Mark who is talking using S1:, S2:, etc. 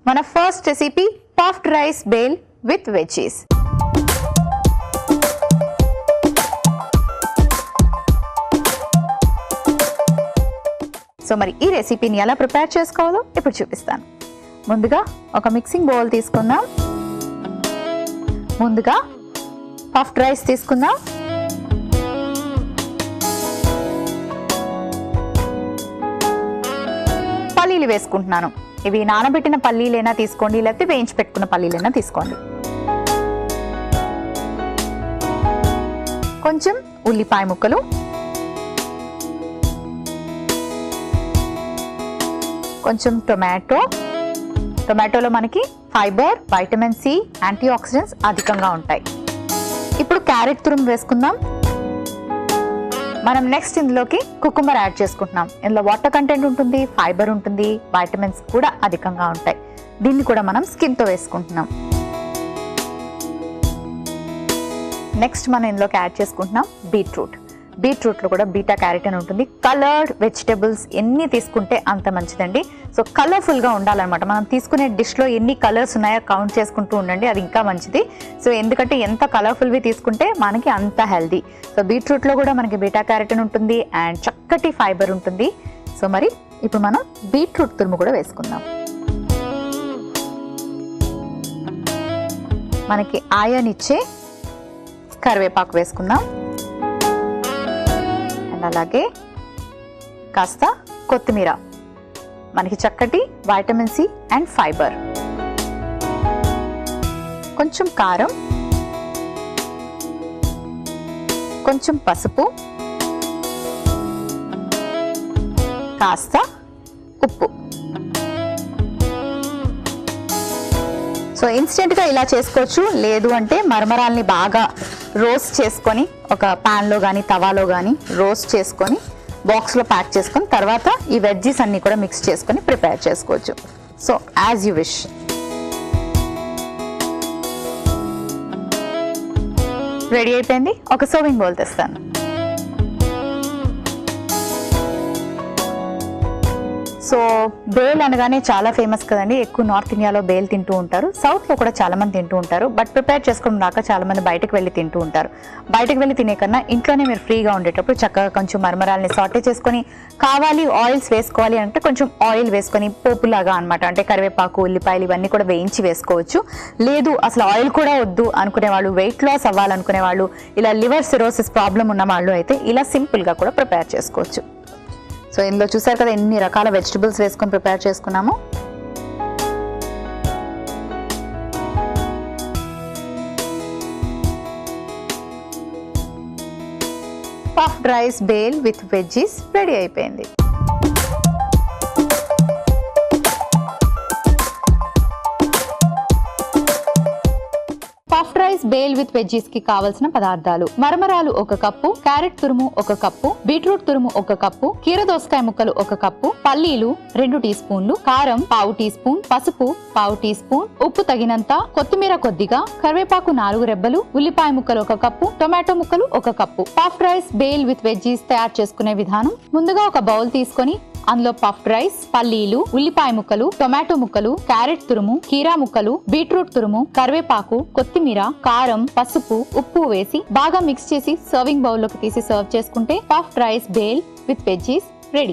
S1: మన first recipe puffed rice bhel with veggies. So మరి ఈ రెసిపీని ఎలా ప్రిపేర్ చేసుకోవాలో ఇప్పుడు చూపిస్తాను. ముందుగా ఒక మిక్సింగ్ బౌల్ తీసుకుందాం. ముందుగా పఫ్డ్ రైస్ తీసుకుందాం. పల్లీలు వేసుకుంటున్నాను. ఇవి నానబెట్టిన పల్లీలైనా తీసుకోండి, లేకపోతే వేయించి పెట్టుకున్న పల్లీలైనా తీసుకోండి. కొంచెం ఉల్లిపాయ ముక్కలు, కొంచెం టొమాటోలో మనకి fibre, vitamin C, antioxidants అధికంగా ఉంటాయి. ఇప్పుడు క్యారెట్ తురుము వేసుకుందాం. మనం నెక్స్ట్ ఇందులోకి కుకుంబర్ యాడ్ చేసుకుంటున్నాం. ఇందులో వాటర్ కంటెంట్ ఉంటుంది, ఫైబర్ ఉంటుంది, వైటమిన్స్ కూడా అధికంగా ఉంటాయి. దీన్ని కూడా మనం స్కిన్తో వేసుకుంటున్నాం. నెక్స్ట్ మనం ఇందులోకి యాడ్ చేసుకుంటున్నాం బీట్రూట్లో కూడా బీటా క్యారోటిన్ ఉంటుంది. కలర్డ్ వెజిటబుల్స్ ఎన్ని తీసుకుంటే అంత మంచిదండి. సో కలర్ఫుల్గా ఉండాలన్నమాట. మనం తీసుకునే డిష్లో ఎన్ని కలర్స్ ఉన్నాయో కౌంట్ చేసుకుంటూ ఉండండి, అది ఇంకా మంచిది. సో ఎందుకంటే ఎంత కలర్ఫుల్వి తీసుకుంటే మనకి అంత హెల్దీ. సో బీట్రూట్లో కూడా మనకి బీటా క్యారోటిన్ ఉంటుంది అండ్ చక్కటి ఫైబర్ ఉంటుంది. సో మరి ఇప్పుడు మనం బీట్రూట్ తురుము కూడా వేసుకుందాం. మనకి ఐరన్ ఇచ్చే కరివేపాకు వేసుకుందాం. అలాగే కాస్త కొత్తిమీర, మనకి చక్కటి వైటమిన్ సి అండ్ ఫైబర్. కొంచెం కారం, కొంచెం పసుపు, కాస్త ఉప్పు. సో ఇన్స్టెంట్గా ఇలా చేసుకోవచ్చు. లేదు అంటే మరమరాల్ని బాగా రోస్ట్ చేసుకొని ఒక ప్యాన్లో కానీ తవాలో కానీ రోస్ట్ చేసుకొని బాక్స్లో ప్యాక్ చేసుకొని తర్వాత ఈ వెజ్జీస్ అన్నీ కూడా మిక్స్ చేసుకొని ప్రిపేర్ చేసుకోవచ్చు. So as you wish. Ready అయిపోయింది. ఒక సర్వింగ్ బౌల్ తెస్తాను. సో బేల్ అనగానే చాలా ఫేమస్ కదండి. ఎక్కువ నార్త్ ఇండియాలో బేల్ తింటూ ఉంటారు, సౌత్లో కూడా చాలా మంది తింటూ ఉంటారు. బట్ ప్రిపేర్ చేసుకోవడం దాకా చాలా మంది బయటకు వెళ్ళి తింటూ ఉంటారు. బయటకు వెళ్ళి తినే కన్నా ఇంట్లోనే మీరు ఫ్రీగా ఉండేటప్పుడు చక్కగా కొంచెం మరమరాల్ని సాటే చేసుకొని, కావాలి ఆయిల్స్ వేసుకోవాలి అంటే కొంచెం ఆయిల్ వేసుకొని పోపులాగా అనమాట, అంటే కరివేపాకు, ఉల్లిపాయలు ఇవన్నీ కూడా వేయించి వేసుకోవచ్చు. లేదు అసలు ఆయిల్ కూడా వద్దు అనుకునే వాళ్ళు, వెయిట్ లాస్ అవ్వాలనుకునే వాళ్ళు, ఇలా లివర్ సిరోసిస్ ప్రాబ్లం ఉన్న వాళ్ళు అయితే ఇలా సింపుల్గా కూడా ప్రిపేర్ చేసుకోవచ్చు. సో ఇందులో చూసారు కదా ఎన్ని రకాల వెజిటబుల్స్ వేసుకొని ప్రిపేర్ చేసుకున్నాము. Puffed rice bhel with veggies ready అయిపోయింది. Puffed rice bhel with veggies కి కావలసిన పదార్థాలు: మరమరాలు 1 కప్పు, క్యారెట్ తురుము 1 కప్పు, బీట్రూట్ తురుము 1 కప్పు, కీరదోసకాయ ముక్కలు 1 కప్పు, పల్లీలు 2 టీ స్పూన్లు, కారం 1/2 టీ స్పూన్, పసుపు 1/2 టీ స్పూన్, ఉప్పు తగినంత, కొత్తిమీర కొద్దిగా, కరివేపాకు 4 రెబ్బలు, ఉల్లిపాయ ముక్కలు 1 కప్పు, టొమాటో ముక్కలు 1 cup. Puffed rice bhel with veggies తయారు చేసుకునే విధానం: ముందుగా ఒక బౌల్ తీసుకొని అందులో పఫ్డ్ రైస్, పల్లీలు, ఉల్లిపాయ ముక్కలు, టొమాటో ముక్కలు, క్యారెట్ తురుము, కీరా ముక్కలు, బీట్రూట్ తురుము, కరివేపాకు, కొత్తిమీర, కారం, పసుపు, ఉప్పు వేసి బాగా మిక్స్ చేసి సర్వింగ్ బౌల్ లోకి తీసి సర్వ్ చేసుకుంటే puffed rice bhel with veggies